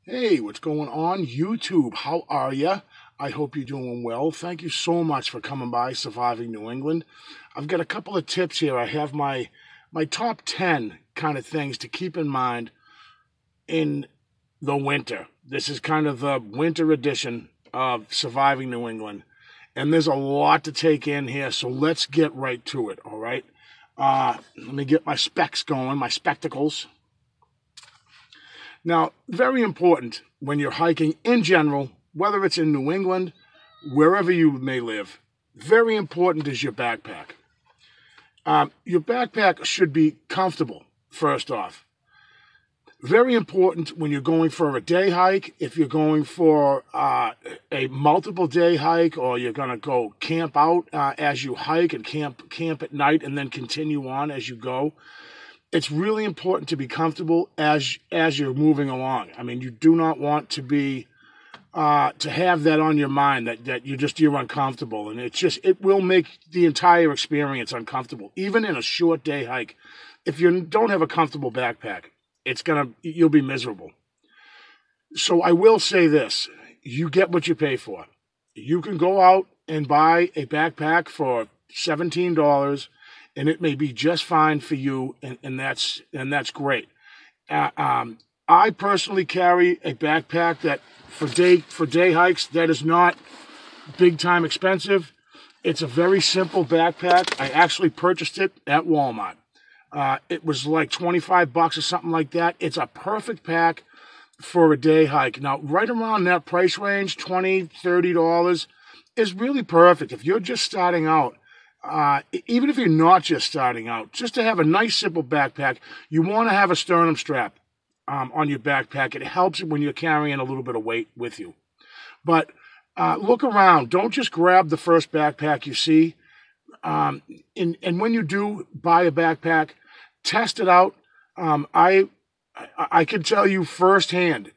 Hey, what's going on YouTube? How are you? I hope you're doing well. Thank you so much for coming by Surviving New England. I've got a couple of tips here. I have my top 10 kind of things to keep in mind in the winter. This is kind of the winter edition of Surviving New England. And there's a lot to take in here, so let's get right to it, all right? Let me get my specs going, my spectacles. Now, very important when you're hiking in general, whether it's in New England, wherever you may live, very important is your backpack. Your backpack should be comfortable, first off. Very important when you're going for a day hike, if you're going for a multiple day hike, or you're going to go camp out as you hike and camp at night and then continue on as you go. It's really important to be comfortable as you're moving along. I mean, you do not want to be to have that on your mind that you're uncomfortable, and it will make the entire experience uncomfortable. Even in a short day hike, if you don't have a comfortable backpack, you'll be miserable. So I will say this: you get what you pay for. You can go out and buy a backpack for $17. And it may be just fine for you, and that's great. I personally carry a backpack that for day hikes that is not big time expensive. It's a very simple backpack. I actually purchased it at Walmart. It was like 25 bucks or something like that. It's a perfect pack for a day hike. Now, right around that price range, $20, $30, is really perfect if you're just starting out. Even if you're not just starting out, just to have a nice, simple backpack, you want to have a sternum strap on your backpack. It helps when you're carrying a little bit of weight with you. But look around. Don't just grab the first backpack you see. And when you do buy a backpack, test it out. I can tell you firsthand,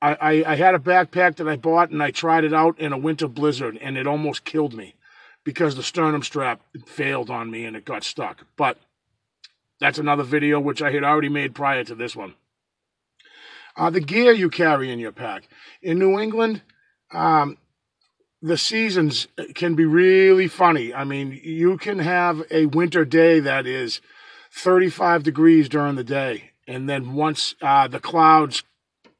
I had a backpack that I bought, and I tried it out in a winter blizzard, and it almost killed me, because the sternum strap failed on me and it got stuck. But that's another video which I had already made prior to this one. The gear you carry in your pack. In New England, the seasons can be really funny. I mean, you can have a winter day that is 35 degrees during the day, and then once the clouds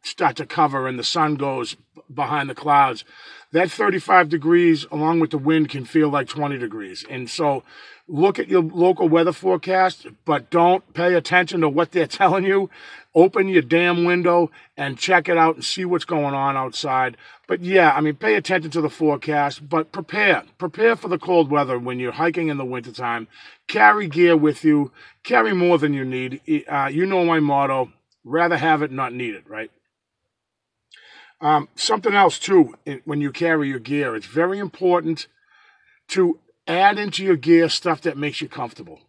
start to cover and the sun goes behind the clouds, that 35 degrees along with the wind can feel like 20 degrees. And so look at your local weather forecast, but don't pay attention to what they're telling you. Open your damn window and check it out and see what's going on outside. But yeah, I mean, pay attention to the forecast, but prepare. Prepare for the cold weather when you're hiking in the wintertime. Carry gear with you. Carry more than you need. You know my motto: rather have it, not need it, right? Something else, too, when you carry your gear, it's very important to add into your gear stuff that makes you comfortable,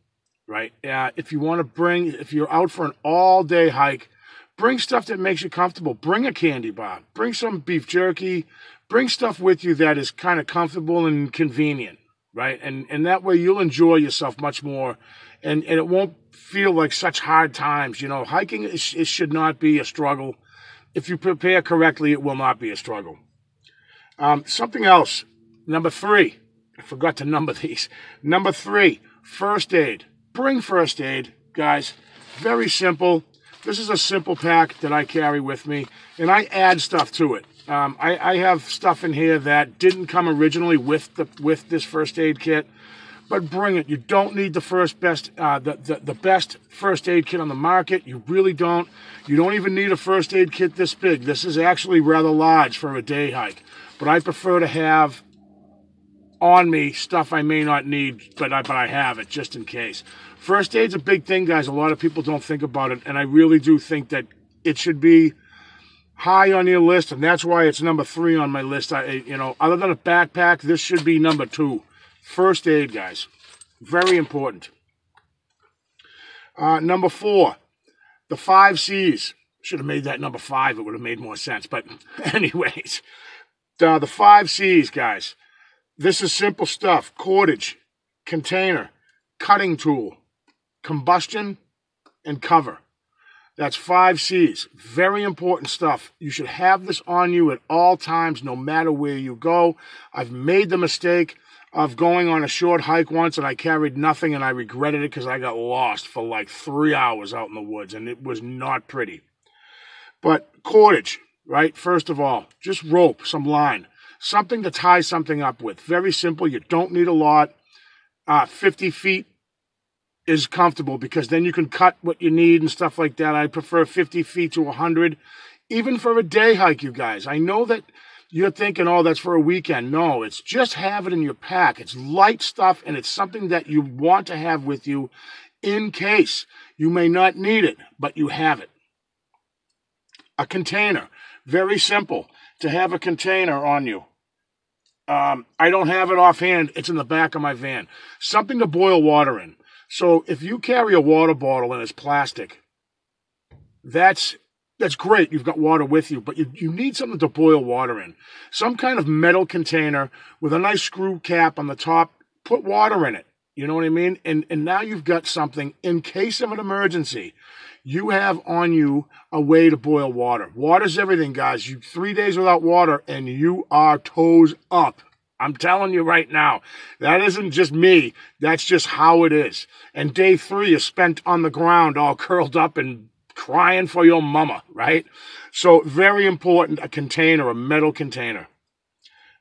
right? If you're out for an all-day hike, bring stuff that makes you comfortable. Bring a candy bar. Bring some beef jerky. Bring stuff with you that is kind of comfortable and convenient, right? And that way you'll enjoy yourself much more, and it won't feel like such hard times. You know, hiking, it should not be a struggle. If you prepare correctly, it will not be a struggle. Something else, number 3. I forgot to number these. Number 3, first aid. Bring first aid, guys. Very simple. This is a simple pack that I carry with me, and I add stuff to it. I have stuff in here that didn't come originally with this first aid kit, but bring it. You don't need the best first aid kit on the market. You really don't. You don't even need a first aid kit this big. This is actually rather large for a day hike. But I prefer to have on me stuff I may not need, but I have it just in case. First aid's a big thing, guys. A lot of people don't think about it, and I really do think that it should be high on your list, and that's why it's number 3 on my list. Other than a backpack, this should be number 2. First aid, guys. Very important. Number 4, the 5 C's. Should have made that number 5. It would have made more sense. But anyways, the 5 C's, guys. This is simple stuff. Cordage, container, cutting tool, combustion, and cover. That's 5 C's. Very important stuff. You should have this on you at all times, no matter where you go. I've made the mistake of going on a short hike once and I carried nothing and I regretted it because I got lost for like 3 hours out in the woods and it was not pretty. But cordage, right? First of all, just rope, some line, something to tie something up with. Very simple. You don't need a lot. 50 feet is comfortable because then you can cut what you need and stuff like that. I prefer 50 feet to 100, even for a day hike, you guys. I know that you're thinking, oh, that's for a weekend. No, it's just have it in your pack. It's light stuff, and it's something that you want to have with you in case. You may not need it, but you have it. A container. Very simple to have a container on you. I don't have it offhand. It's in the back of my van. Something to boil water in. So if you carry a water bottle and it's plastic, that's great. You've got water with you, but you need something to boil water in. Some kind of metal container with a nice screw cap on the top. Put water in it. You know what I mean? And now you've got something in case of an emergency. You have on you a way to boil water. Water's everything, guys. 3 days without water and you are toes up. I'm telling you right now, that isn't just me. That's just how it is. And day 3 is spent on the ground all curled up and crying for your mama, right? So very important, a container, a metal container.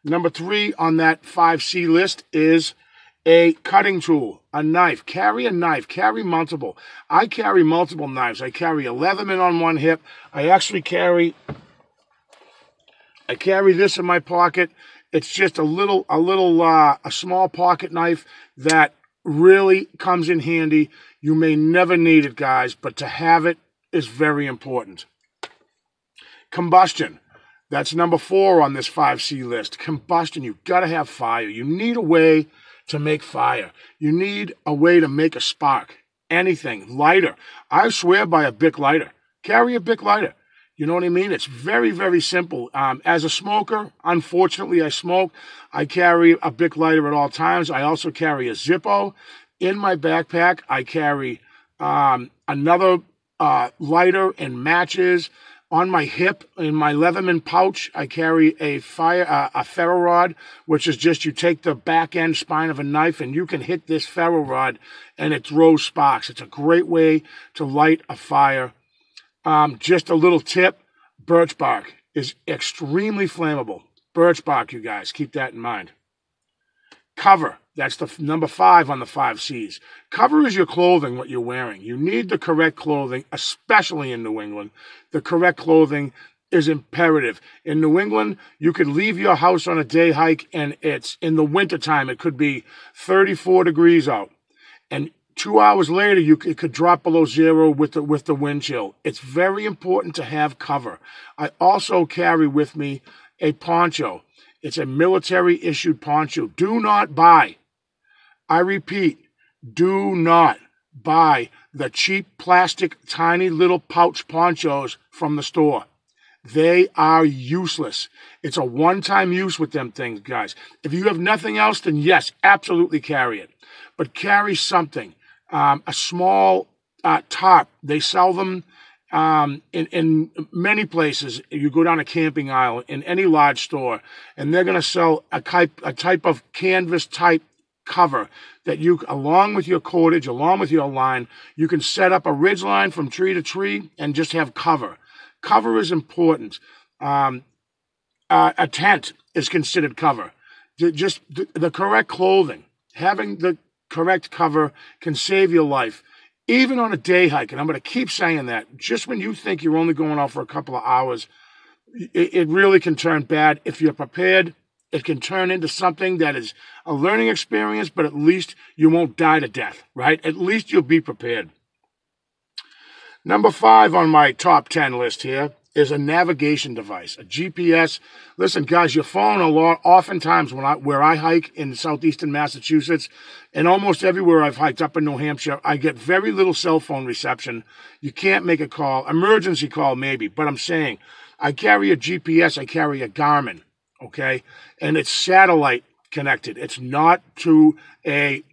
Number 3 on that 5C list is a cutting tool, a knife. Carry a knife. Carry multiple. I carry multiple knives. I carry a Leatherman on one hip. I carry this in my pocket. It's just a small pocket knife that really comes in handy. You may never need it, guys, but to have it is very important. Combustion. That's number 4 on this 5C list. Combustion. You've got to have fire. You need a way to make fire. You need a way to make a spark. Anything. Lighter. I swear by a Bic lighter. Carry a Bic lighter. You know what I mean? It's very, very simple. As a smoker, unfortunately, I smoke. I carry a Bic lighter at all times. I also carry a Zippo. In my backpack, I carry another lighter and matches. On my hip, in my Leatherman pouch, I carry a ferro rod, which is just you take the back end spine of a knife and you can hit this ferro rod and it throws sparks. It's a great way to light a fire. Just a little tip, birch bark is extremely flammable. Birch bark, you guys, keep that in mind. Cover, that's the number 5 on the 5 C's. Cover is your clothing, what you're wearing. You need the correct clothing, especially in New England. The correct clothing is imperative. In New England, you could leave your house on a day hike and it's in the wintertime. It could be 34 degrees out. And 2 hours later, it could drop below 0 with the wind chill. It's very important to have cover. I also carry with me a poncho. It's a military-issued poncho. Do not buy, I repeat, do not buy the cheap plastic, tiny little pouch ponchos from the store. They are useless. It's a one-time use with them things, guys. If you have nothing else, then yes, absolutely carry it. But carry something. A small tarp. They sell them in many places. You go down a camping aisle in any large store, and they're going to sell a type of canvas type cover that you, along with your cordage, along with your line, you can set up a ridge line from tree to tree and just have cover. Cover is important. A tent is considered cover. Just the correct clothing, having the correct cover can save your life. Even on a day hike, and I'm going to keep saying that, just when you think you're only going out for a couple of hours, it really can turn bad. If you're prepared, it can turn into something that is a learning experience, but at least you won't die to death, right? At least you'll be prepared. Number 5 on my top 10 list here is a navigation device, a GPS. Listen, guys, your phone oftentimes where I hike in southeastern Massachusetts and almost everywhere I've hiked up in New Hampshire, I get very little cell phone reception. You can't make a call, emergency call maybe, but I'm saying I carry a GPS, I carry a Garmin, okay? And it's satellite connected. It's not to a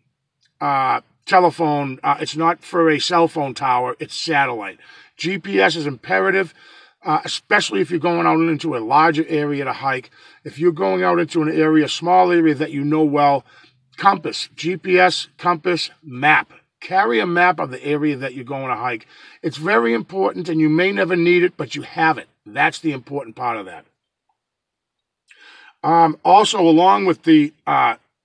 telephone. It's not for a cell phone tower. It's satellite. GPS is imperative, especially if you're going out into a larger area to hike. If you're going out into an area, small area that you know well, compass, GPS, compass, map. Carry a map of the area that you're going to hike. It's very important, and you may never need it, but you have it. That's the important part of that. Also, along with the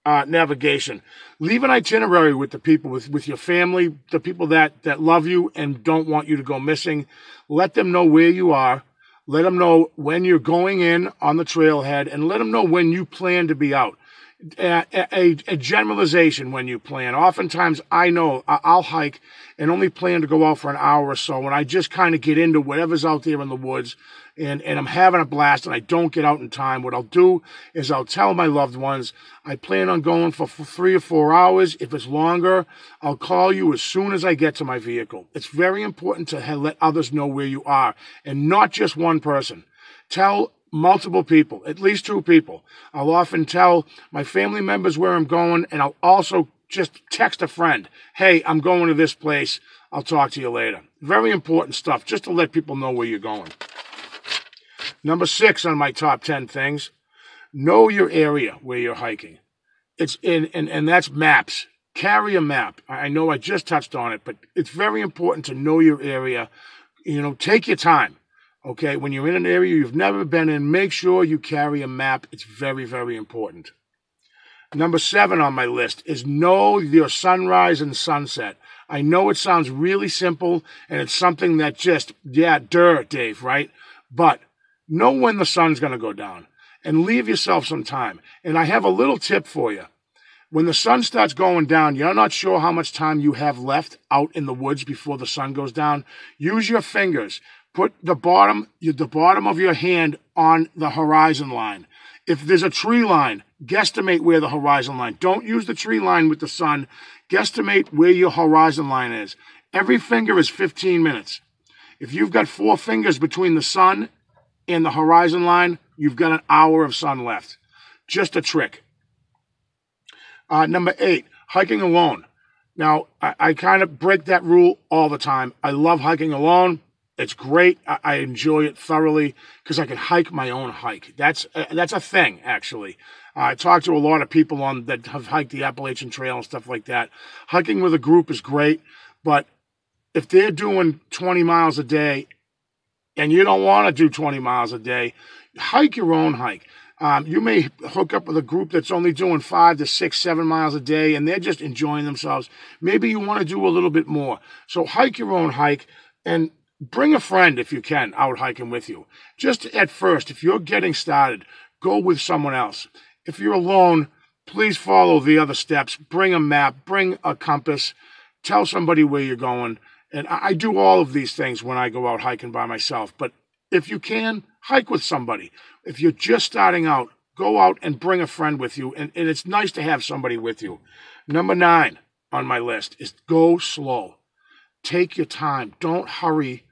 navigation, leave an itinerary with the people, with your family, the people that love you and don't want you to go missing. Let them know where you are. Let them know when you're going in on the trailhead, and let them know when you plan to be out. A generalization when you plan. Oftentimes, I know I'll hike and only plan to go out for an hour or so, and I just kind of get into whatever's out there in the woods, and I'm having a blast, and I don't get out in time. What I'll do is I'll tell my loved ones, I plan on going for 3 or 4 hours. If it's longer, I'll call you as soon as I get to my vehicle. It's very important to let others know where you are, and not just one person. Tell multiple people, at least 2 people. I'll often tell my family members where I'm going, and I'll also just text a friend, hey, I'm going to this place. I'll talk to you later. Very important stuff, just to let people know where you're going. Number 6 on my top 10 things, know your area where you're hiking. It's and that's maps. Carry a map. I know I just touched on it, but it's very important to know your area. Take your time. Okay, when you're in an area you've never been in, make sure you carry a map. It's very, very important. Number 7 on my list is know your sunrise and sunset. I know it sounds really simple, and it's something that just, Dave, right? But know when the sun's going to go down, and leave yourself some time. And I have a little tip for you. When the sun starts going down, you're not sure how much time you have left out in the woods before the sun goes down. Use your fingers. Put the bottom of your hand on the horizon line. If there's a tree line, guesstimate where the horizon line. Don't use the tree line with the sun. Guesstimate where your horizon line is. Every finger is 15 minutes. If you've got 4 fingers between the sun and the horizon line, you've got an hour of sun left. Just a trick. Number 8, hiking alone. Now, I kind of break that rule all the time. I love hiking alone. It's great. I enjoy it thoroughly because I can hike my own hike. That's a thing, actually. I talk to a lot of people that have hiked the Appalachian Trail and stuff like that. Hiking with a group is great, but if they're doing 20 miles a day and you don't want to do 20 miles a day, hike your own hike. You may hook up with a group that's only doing 5 to 6, 7 miles a day, and they're just enjoying themselves. Maybe you want to do a little bit more. So hike your own hike, and bring a friend if you can out hiking with you. Just at first, if you're getting started, go with someone else. If you're alone, please follow the other steps. Bring a map, bring a compass, tell somebody where you're going. And I do all of these things when I go out hiking by myself. But if you can, hike with somebody. If you're just starting out, go out and bring a friend with you. And it's nice to have somebody with you. Number 9 on my list is go slow. Take your time. Don't hurry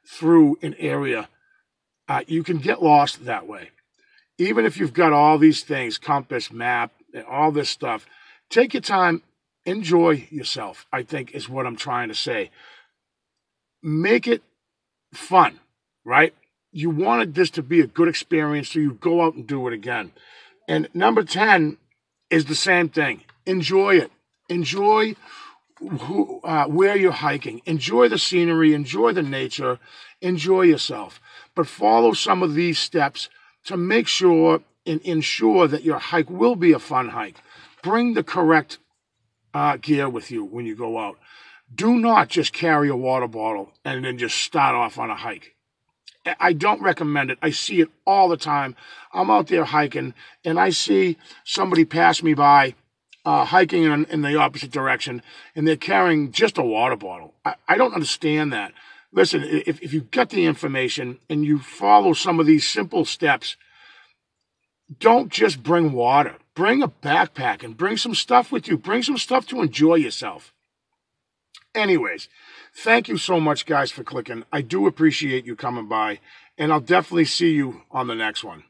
through an area. You can get lost that way. Even if you've got all these things, compass, map, all this stuff, take your time, enjoy yourself, I think is what I'm trying to say. Make it fun, right? You wanted this to be a good experience, so you go out and do it again. And number 10 is the same thing. Enjoy it. Enjoy where you're hiking. Enjoy the scenery, enjoy the nature, enjoy yourself. But follow some of these steps to make sure and ensure that your hike will be a fun hike. Bring the correct gear with you when you go out. Do not just carry a water bottle and then just start off on a hike. I don't recommend it. I see it all the time. I'm out there hiking and I see somebody pass me by hiking in the opposite direction, and they're carrying just a water bottle. I don't understand that. Listen, if you get the information and you follow some of these simple steps, don't just bring water. Bring a backpack and bring some stuff with you. Bring some stuff to enjoy yourself. Anyways, thank you so much, guys, for clicking. I do appreciate you coming by, and I'll definitely see you on the next one.